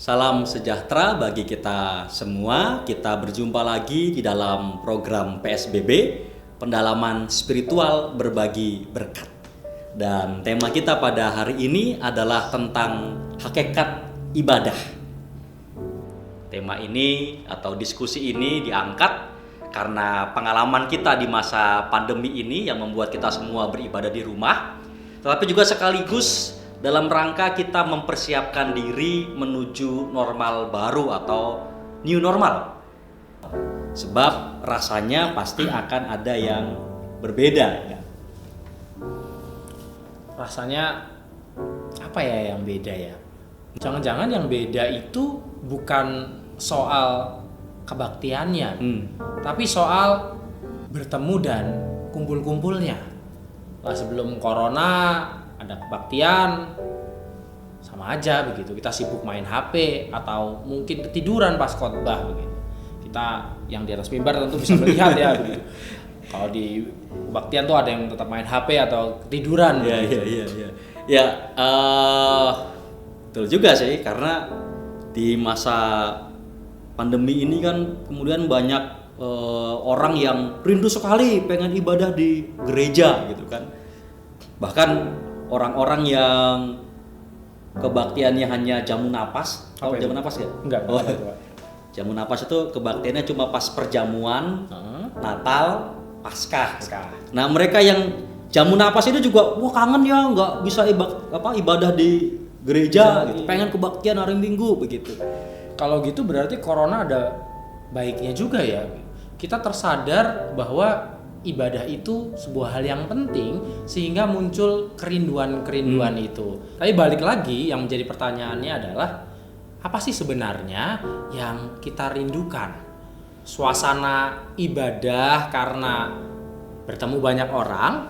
Salam sejahtera bagi kita semua. Kita berjumpa lagi di dalam program PSBB, Pendalaman Spiritual Berbagi Berkat. Dan tema kita pada hari ini adalah tentang hakikat ibadah. Tema ini atau diskusi ini diangkat karena pengalaman kita di masa pandemi ini yang membuat kita semua beribadah di rumah, tetapi juga sekaligus dalam rangka kita mempersiapkan diri menuju normal baru atau new normal. Sebab rasanya pasti akan ada yang berbeda ya. Rasanya apa ya yang beda ya? Jangan-jangan yang beda itu bukan soal kebaktiannya, tapi soal bertemu dan kumpul-kumpulnya. Lah sebelum corona ada kebaktian, sama aja begitu. Kita sibuk main HP atau mungkin ketiduran pas khotbah begitu. Kita yang di atas mimbar tentu bisa melihat ya begitu. Kalau di kebaktian tuh ada yang tetap main HP atau ketiduran. Ya, betul juga sih, karena di masa pandemi ini kan kemudian banyak orang yang rindu sekali pengen ibadah di gereja gitu kan. Bahkan orang-orang yang kebaktiannya hanya jamu napas. Tahu jamu napas ya? Enggak. Jamu napas itu kebaktiannya cuma pas perjamuan, Natal, Paskah. Nah, mereka yang jamu napas itu juga wah kangen ya nggak bisa ibadah di gereja gitu. Pengen kebaktian hari Minggu begitu. Kalau gitu berarti corona ada baiknya juga ya. Kita tersadar bahwa ibadah itu sebuah hal yang penting sehingga muncul kerinduan itu. Tapi balik lagi yang menjadi pertanyaannya adalah apa sih sebenarnya yang kita rindukan? Suasana ibadah karena bertemu banyak orang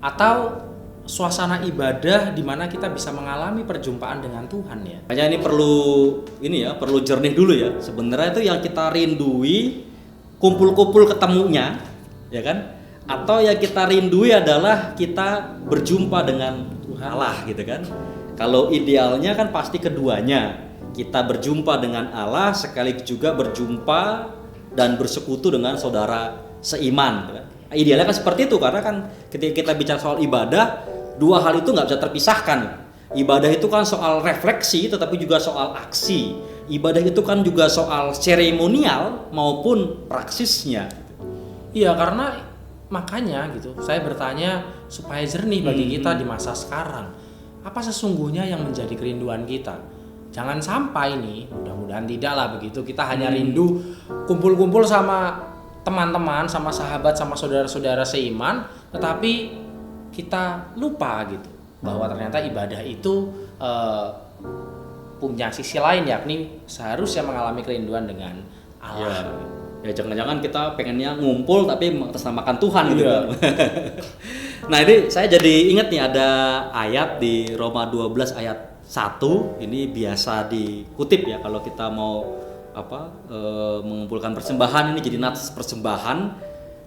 atau suasana ibadah di mana kita bisa mengalami perjumpaan dengan Tuhan ya? Makanya ini perlu jernih dulu ya. Sebenarnya itu yang kita rindui kumpul-kumpul ketemunya, ya kan? Atau yang kita rindui adalah kita berjumpa dengan Allah gitu kan. Kalau idealnya kan pasti keduanya. Kita berjumpa dengan Allah sekaligus juga berjumpa dan bersekutu dengan saudara seiman gitu kan. Idealnya kan seperti itu, karena kan ketika kita bicara soal ibadah, dua hal itu nggak bisa terpisahkan. Ibadah itu kan soal refleksi tetapi juga soal aksi. Ibadah itu kan juga soal seremonial maupun praksisnya. Iya, karena makanya gitu, saya bertanya supaya jernih bagi kita di masa sekarang. Apa sesungguhnya yang menjadi kerinduan kita? Jangan sampai nih, mudah-mudahan tidak lah begitu, kita hanya rindu kumpul-kumpul sama teman-teman, sama sahabat, sama saudara-saudara seiman, tetapi kita lupa gitu bahwa ternyata ibadah itu punya sisi lain, yakni seharusnya mengalami kerinduan dengan Allah. Ya jangan-jangan kita pengennya ngumpul tapi mengatasnamakan Tuhan gitu kan. Nah, ini saya jadi ingat nih ada ayat di Roma 12 ayat 1. Ini biasa dikutip ya kalau kita mau mengumpulkan persembahan, ini jadi nats persembahan.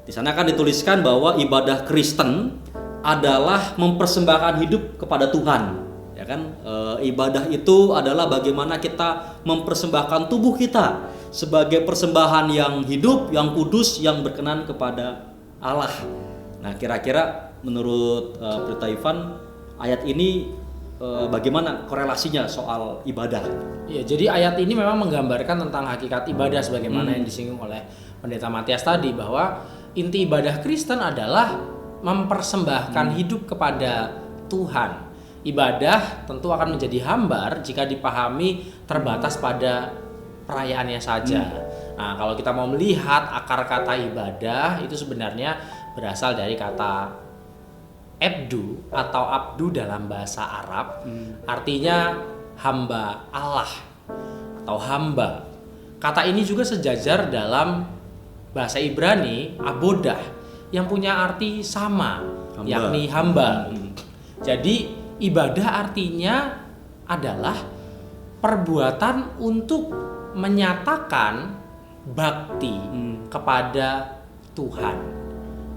Di sana kan dituliskan bahwa ibadah Kristen adalah mempersembahkan hidup kepada Tuhan. Ya kan, ibadah itu adalah bagaimana kita mempersembahkan tubuh kita sebagai persembahan yang hidup, yang kudus, yang berkenan kepada Allah. Nah, kira-kira menurut Pelita Ivan, ayat ini bagaimana korelasinya soal ibadah? Ya, jadi ayat ini memang menggambarkan tentang hakikat ibadah sebagaimana yang disinggung oleh Pendeta Matias tadi, bahwa inti ibadah Kristen adalah mempersembahkan hidup kepada Tuhan. Ibadah tentu akan menjadi hambar jika dipahami terbatas pada perayaannya saja. Nah, kalau kita mau melihat akar kata ibadah itu sebenarnya berasal dari kata abdu atau abdu dalam bahasa Arab, artinya hamba Allah atau hamba. Kata ini juga sejajar dalam bahasa Ibrani abodah yang punya arti sama, yakni hamba. Jadi ibadah artinya adalah perbuatan untuk menyatakan bakti kepada Tuhan.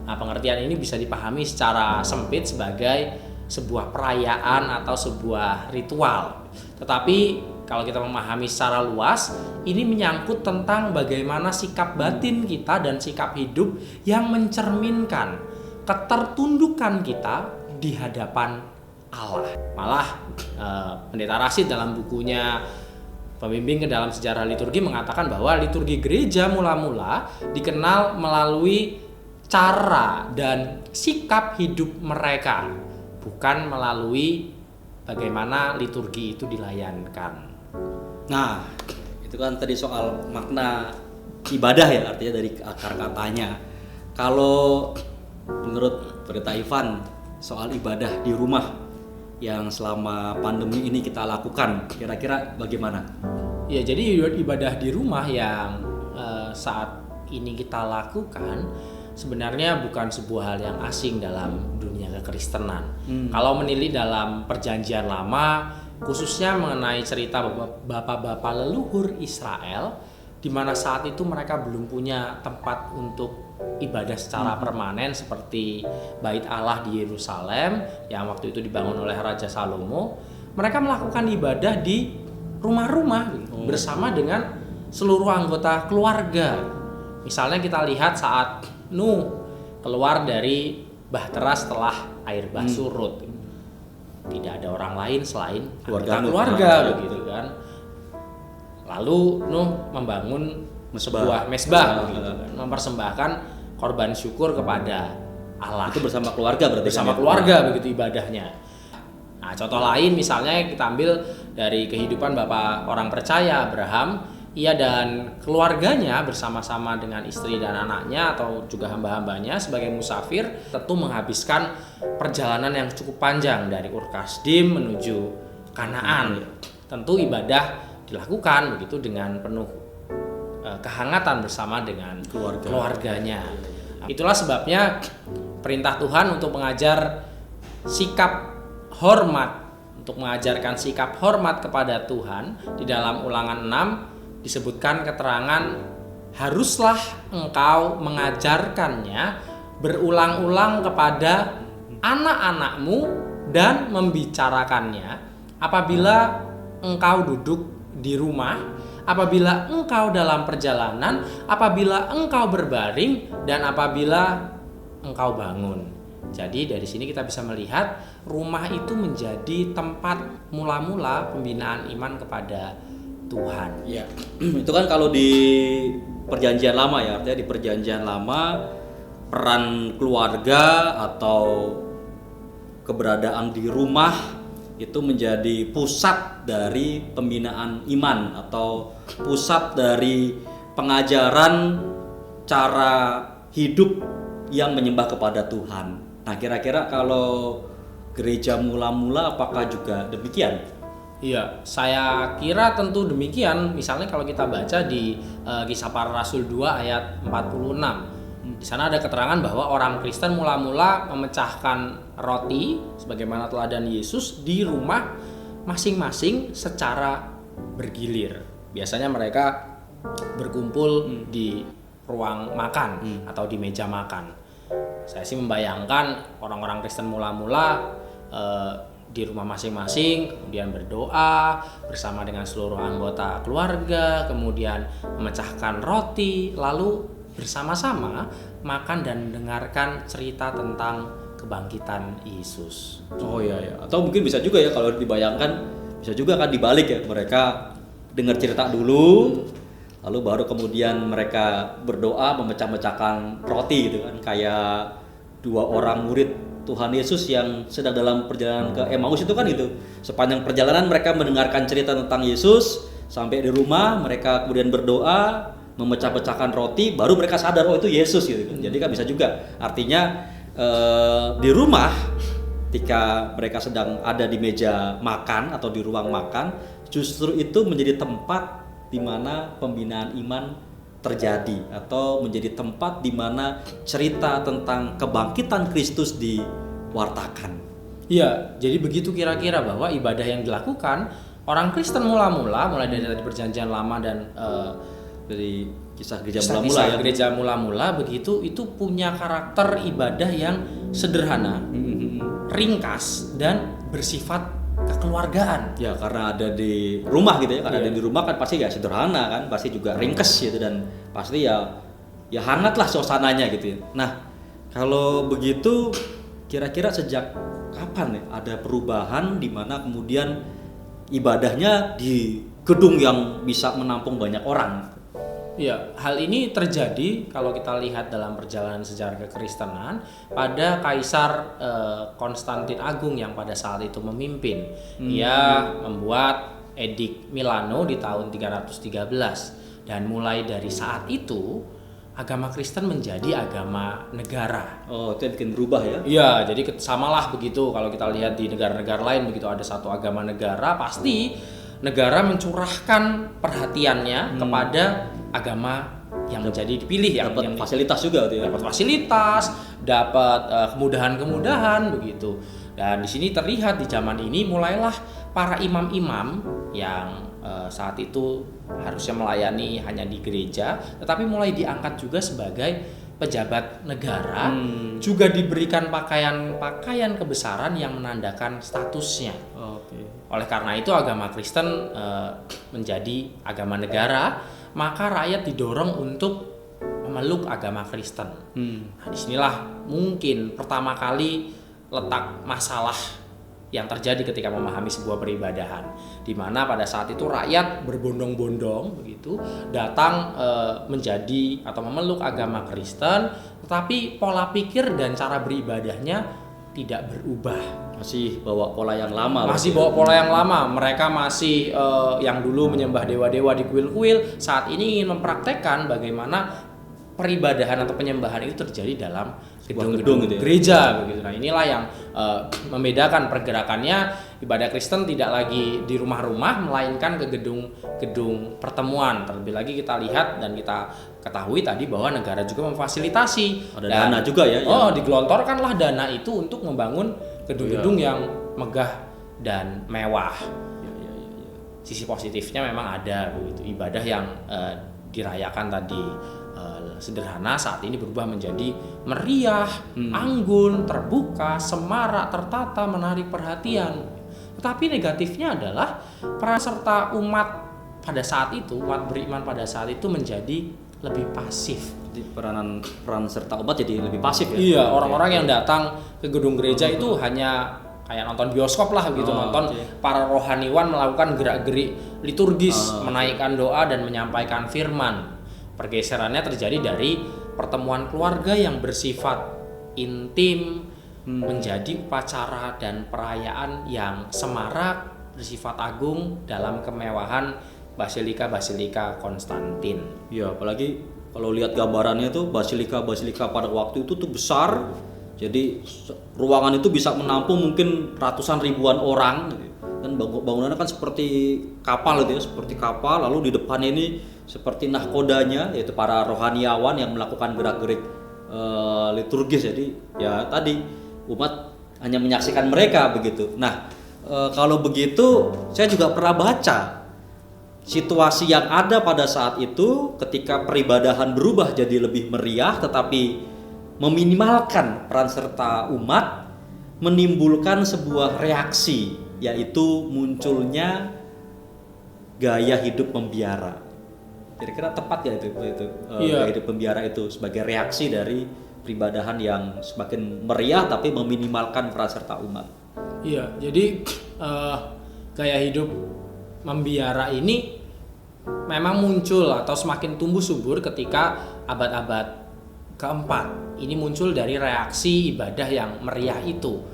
Nah, pengertian ini bisa dipahami secara sempit sebagai sebuah perayaan atau sebuah ritual. Tetapi kalau kita memahami secara luas, ini menyangkut tentang bagaimana sikap batin kita dan sikap hidup yang mencerminkan ketertundukan kita di hadapan Allah. Malah Pendeta Rashid dalam bukunya Pembimbing ke dalam Sejarah Liturgi mengatakan bahwa liturgi gereja mula-mula dikenal melalui cara dan sikap hidup mereka, bukan melalui bagaimana liturgi itu dilayankan. Nah, itu kan tadi soal makna ibadah ya, artinya dari akar katanya. Kalau menurut Pendeta Ivan soal ibadah di rumah yang selama pandemi ini kita lakukan, kira-kira bagaimana? Ya, jadi ibadah di rumah yang saat ini kita lakukan sebenarnya bukan sebuah hal yang asing dalam dunia kekristenan. Kalau menilik dalam Perjanjian Lama, khususnya mengenai cerita bapak-bapak leluhur Israel, di mana saat itu mereka belum punya tempat untuk ibadah secara permanen seperti Bait Allah di Yerusalem yang waktu itu dibangun oleh Raja Salomo. Mereka melakukan ibadah di rumah-rumah bersama dengan seluruh anggota keluarga. Misalnya kita lihat saat Nuh keluar dari bahtera setelah air bah surut, tidak ada orang lain selain keluarga begitu kan. Lalu Nuh membangun sebuah mesbah begitu kan, mempersembahkan korban syukur kepada Allah. Itu bersama keluarga berarti? Bersama keluarga begitu ibadahnya. Nah, contoh lain misalnya kita ambil dari kehidupan bapak orang percaya Abraham. Ia dan keluarganya bersama-sama dengan istri dan anaknya atau juga hamba-hambanya sebagai musafir tentu menghabiskan perjalanan yang cukup panjang dari Ur Kasdim menuju Kanaan. Tentu ibadah dilakukan begitu dengan penuh kehangatan bersama dengan keluarganya. Itulah sebabnya perintah Tuhan untuk mengajar sikap hormat, untuk mengajarkan sikap hormat kepada Tuhan di dalam Ulangan 6 disebutkan keterangan haruslah engkau mengajarkannya berulang-ulang kepada anak-anakmu dan membicarakannya apabila engkau duduk di rumah, apabila engkau dalam perjalanan, apabila engkau berbaring, dan apabila engkau bangun. Jadi dari sini kita bisa melihat rumah itu menjadi tempat mula-mula pembinaan iman kepada Tuhan. Ya, itu kan kalau di Perjanjian Lama ya, artinya di Perjanjian Lama peran keluarga atau keberadaan di rumah itu menjadi pusat dari pembinaan iman atau pusat dari pengajaran cara hidup yang menyembah kepada Tuhan. Nah, kira-kira kalau gereja mula-mula apakah juga demikian? Iya, saya kira tentu demikian. Misalnya kalau kita baca di Kisah Para Rasul 2 ayat 46. Di sana ada keterangan bahwa orang Kristen mula-mula memecahkan roti sebagaimana teladan Yesus di rumah masing-masing secara bergilir. Biasanya mereka berkumpul di ruang makan atau di meja makan. Saya sih membayangkan orang-orang Kristen mula-mula di rumah masing-masing, kemudian berdoa bersama dengan seluruh anggota keluarga, kemudian memecahkan roti, lalu bersama-sama makan dan mendengarkan cerita tentang kebangkitan Yesus. Oh iya ya. Atau mungkin bisa juga ya kalau dibayangkan bisa juga kan dibalik ya, mereka dengar cerita dulu, lalu baru kemudian mereka berdoa memecah-mecahkan roti gitu kan, kayak dua orang murid Tuhan Yesus yang sedang dalam perjalanan ke Emmaus itu kan gitu. Sepanjang perjalanan mereka mendengarkan cerita tentang Yesus, sampai di rumah mereka kemudian berdoa, memecah-pecahkan roti, baru mereka sadar oh itu Yesus gitu. Jadi kan bisa juga. Artinya di rumah ketika mereka sedang ada di meja makan atau di ruang makan, justru itu menjadi tempat di mana pembinaan iman terjadi atau menjadi tempat di mana cerita tentang kebangkitan Kristus diwartakan. Iya, jadi begitu kira-kira bahwa ibadah yang dilakukan orang Kristen mula-mula, mulai dari Perjanjian Lama dan dari kisah gereja mula-mula ya. Gereja mula-mula begitu itu punya karakter ibadah yang sederhana, ringkas dan bersifat kekeluargaan. Ya karena ada di rumah gitu ya, karena ada di rumah kan pasti ya sederhana kan, pasti juga ringkes gitu dan pasti ya hangat lah suasananya gitu ya. Nah kalau begitu kira-kira sejak kapan ya ada perubahan di mana kemudian ibadahnya di gedung yang bisa menampung banyak orang? Ya, hal ini terjadi kalau kita lihat dalam perjalanan sejarah kekristenan pada Kaisar Konstantin Agung yang pada saat itu memimpin. Ia membuat Edik Milano di tahun 313 dan mulai dari saat itu agama Kristen menjadi agama negara. Oh, itu yang bikin berubah ya? Iya, jadi samalah begitu kalau kita lihat di negara-negara lain begitu ada satu agama negara pasti negara mencurahkan perhatiannya kepada agama yang menjadi dipilih Dapat fasilitas juga gitu ya. dapat fasilitas, dapat kemudahan-kemudahan begitu. Dan di sini terlihat di zaman ini mulailah para imam-imam yang saat itu harusnya melayani hanya di gereja, tetapi mulai diangkat juga sebagai pejabat negara, juga diberikan pakaian kebesaran yang menandakan statusnya. Oleh karena itu agama Kristen menjadi agama negara, maka rakyat didorong untuk memeluk agama Kristen. Nah, disinilah mungkin pertama kali letak masalah yang terjadi ketika memahami sebuah peribadahan, di mana pada saat itu rakyat berbondong-bondong begitu datang menjadi atau memeluk agama Kristen, tetapi pola pikir dan cara beribadahnya tidak berubah. Masih bawa pola yang lama. Masih bawa pola yang lama. Mereka masih yang dulu menyembah dewa-dewa di kuil-kuil, saat ini ingin mempraktekkan bagaimana peribadahan atau penyembahan itu terjadi dalam gedung-gedung gitu ya? gereja begitu. Nah, inilah yang membedakan pergerakannya. Ibadah Kristen tidak lagi di rumah-rumah melainkan ke gedung-gedung pertemuan. Terlebih lagi kita lihat dan kita ketahui tadi bahwa negara juga memfasilitasi. Ada dana juga ya. Digelontorkanlah dana itu untuk membangun gedung-gedung yang megah dan mewah. Sisi positifnya memang ada begitu. Ibadah yang dirayakan tadi sederhana saat ini berubah menjadi meriah, anggun, terbuka, semarak, tertata, menarik perhatian. Tetapi negatifnya adalah peran serta umat pada saat itu, umat beriman pada saat itu menjadi lebih pasif. Jadi peran serta umat jadi lebih pasif ya. Iya, orang-orang yang datang ke gedung gereja itu hanya kayak nonton bioskop lah gitu, nonton para rohaniwan melakukan gerak-gerik liturgis, menaikkan doa dan menyampaikan firman. Pergeserannya terjadi dari pertemuan keluarga yang bersifat intim menjadi upacara dan perayaan yang semarak, bersifat agung dalam kemewahan Basilika Konstantin. Ya, apalagi kalau lihat gambarannya tuh basilika pada waktu itu tuh besar. Jadi ruangan itu bisa menampung mungkin ratusan ribuan orang dan bangunannya kan seperti kapal gitu ya, seperti kapal. Lalu di depannya ini seperti nahkodanya, yaitu para rohaniawan yang melakukan gerak-gerik liturgis. Jadi ya tadi umat hanya menyaksikan mereka begitu. Nah kalau begitu saya juga pernah baca situasi yang ada pada saat itu ketika peribadahan berubah jadi lebih meriah, tetapi meminimalkan peran serta umat, menimbulkan sebuah reaksi, yaitu munculnya gaya hidup membiara. Kira-kira tepat ya itu gaya hidup membiara itu sebagai reaksi dari peribadahan yang semakin meriah tapi meminimalkan peran serta umat. Iya, jadi gaya hidup membiara ini memang muncul atau semakin tumbuh subur ketika abad-abad keempat. Ini muncul dari reaksi ibadah yang meriah itu.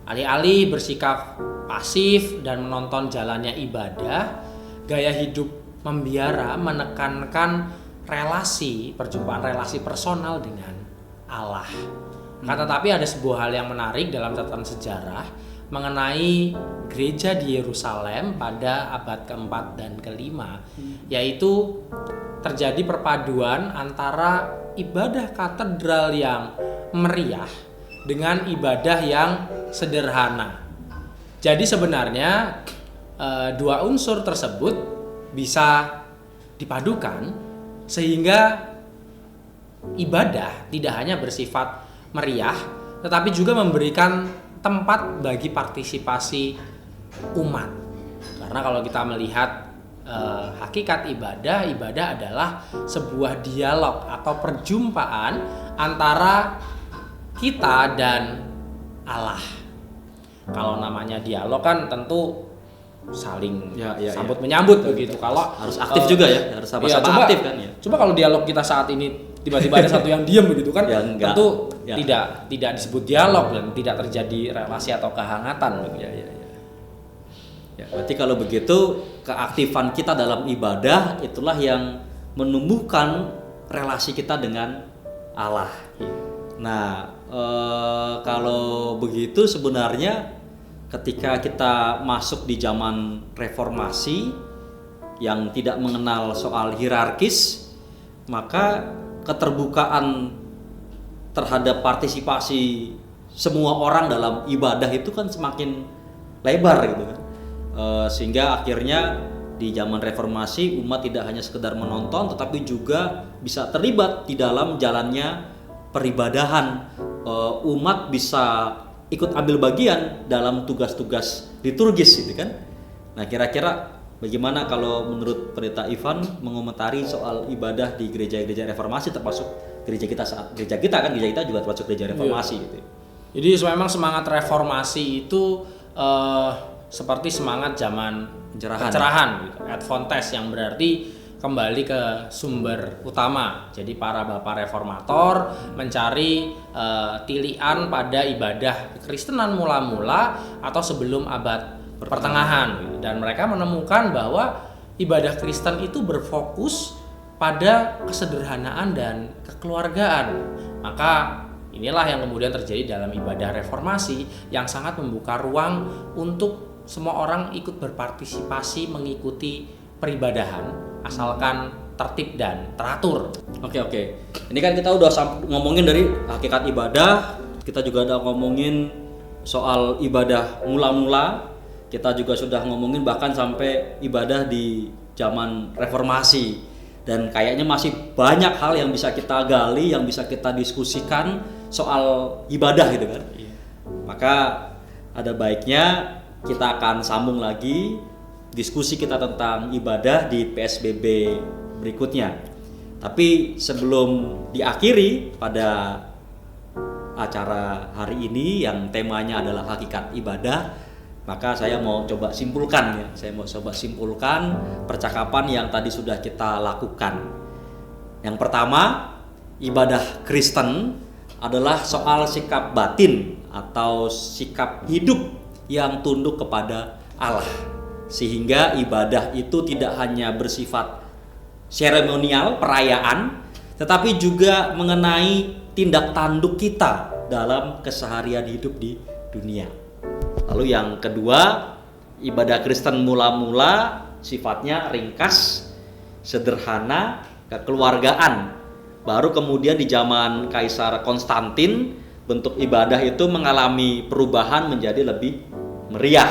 Alih-alih bersikap pasif dan menonton jalannya ibadah, gaya hidup membiara menekankan perjumpaan relasi personal dengan Allah. Tetapi ada sebuah hal yang menarik dalam catatan sejarah mengenai gereja di Yerusalem pada abad keempat dan kelima, yaitu terjadi perpaduan antara ibadah katedral yang meriah dengan ibadah yang sederhana. Jadi sebenarnya dua unsur tersebut bisa dipadukan sehingga ibadah tidak hanya bersifat meriah, tetapi juga memberikan tempat bagi partisipasi umat. Karena kalau kita melihat hakikat ibadah adalah sebuah dialog atau perjumpaan antara kita dan Allah. Kalau namanya dialog kan tentu saling sambut menyambut begitu. Kalau harus aktif juga ya, harus sama-sama aktif kan ya. Coba kalau dialog kita saat ini tiba-tiba ada satu yang diam begitu kan, tentu tidak disebut dialog dan tidak terjadi relasi atau kehangatan. Ya, berarti kalau begitu keaktifan kita dalam ibadah itulah yang menumbuhkan relasi kita dengan Allah. Nah, kalau begitu sebenarnya ketika kita masuk di zaman reformasi yang tidak mengenal soal hierarkis, maka keterbukaan terhadap partisipasi semua orang dalam ibadah itu kan semakin lebar gitu kan. Sehingga akhirnya di zaman reformasi umat tidak hanya sekedar menonton tetapi juga bisa terlibat di dalam jalannya peribadahan. Umat bisa ikut ambil bagian dalam tugas-tugas liturgis gitu kan. Nah, kira-kira bagaimana kalau menurut Pendeta Ivan mengomentari soal ibadah di gereja-gereja reformasi, termasuk gereja kita juga termasuk gereja reformasi gitu. Jadi memang semangat reformasi itu seperti semangat zaman pencerahan gitu, ad fontes, yang berarti kembali ke sumber utama. Jadi para bapak reformator mencari tilian pada ibadah kekristenan mula-mula atau sebelum abad pertengahan gitu. Dan mereka menemukan bahwa ibadah Kristen itu berfokus pada kesederhanaan dan kekeluargaan. Maka inilah yang kemudian terjadi dalam ibadah reformasi yang sangat membuka ruang untuk semua orang ikut berpartisipasi mengikuti peribadahan asalkan tertib dan teratur. Oke. Ini kan kita udah ngomongin dari hakikat ibadah, kita juga udah ngomongin soal ibadah mula-mula, kita juga sudah ngomongin bahkan sampai ibadah di zaman reformasi. Dan kayaknya masih banyak hal yang bisa kita gali, yang bisa kita diskusikan soal ibadah gitu kan. Maka ada baiknya kita akan sambung lagi diskusi kita tentang ibadah di PSBB berikutnya. Tapi sebelum diakhiri pada acara hari ini yang temanya adalah hakikat ibadah, maka saya mau coba simpulkan percakapan yang tadi sudah kita lakukan. Yang pertama, ibadah Kristen adalah soal sikap batin atau sikap hidup yang tunduk kepada Allah, sehingga ibadah itu tidak hanya bersifat seremonial, perayaan, tetapi juga mengenai tindak tanduk kita dalam keseharian hidup di dunia. Lalu yang kedua, ibadah Kristen mula-mula sifatnya ringkas, sederhana, kekeluargaan. Baru kemudian di zaman Kaisar Konstantin, bentuk ibadah itu mengalami perubahan menjadi lebih meriah.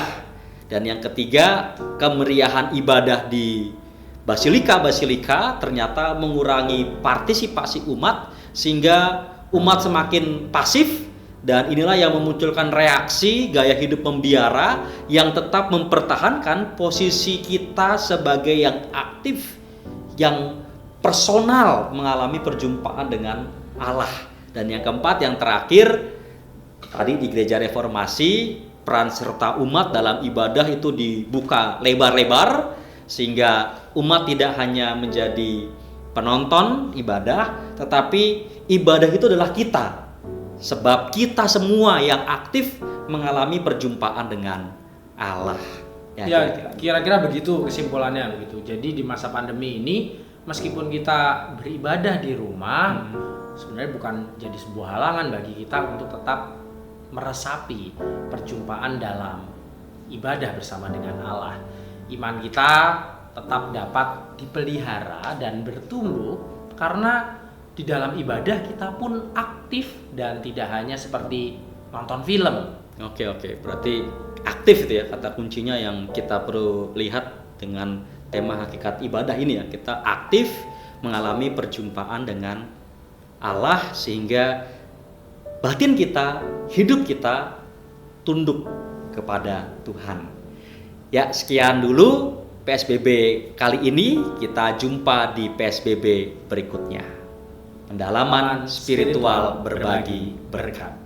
Dan yang ketiga, kemeriahan ibadah di basilika ternyata mengurangi partisipasi umat sehingga umat semakin pasif, dan inilah yang memunculkan reaksi gaya hidup membiara yang tetap mempertahankan posisi kita sebagai yang aktif, yang personal mengalami perjumpaan dengan Allah. Dan yang keempat, yang terakhir, tadi di gereja reformasi peran serta umat dalam ibadah itu dibuka lebar-lebar sehingga umat tidak hanya menjadi penonton ibadah, tetapi ibadah itu adalah kita. Sebab kita semua yang aktif mengalami perjumpaan dengan Allah. Ya, kira-kira begitu kesimpulannya begitu. Jadi di masa pandemi ini, meskipun kita beribadah di rumah, sebenarnya bukan jadi sebuah halangan bagi kita untuk tetap meresapi perjumpaan dalam ibadah bersama dengan Allah. Iman kita tetap dapat dipelihara dan bertumbuh karena di dalam ibadah kita pun aktif dan tidak hanya seperti nonton film. Oke, berarti aktif itu ya kata kuncinya yang kita perlu lihat dengan tema hakikat ibadah ini ya. Kita aktif mengalami perjumpaan dengan Allah sehingga batin kita, hidup kita tunduk kepada Tuhan. Ya, sekian dulu PSBB kali ini. Kita jumpa di PSBB berikutnya. Pendalaman spiritual berbagi berkat.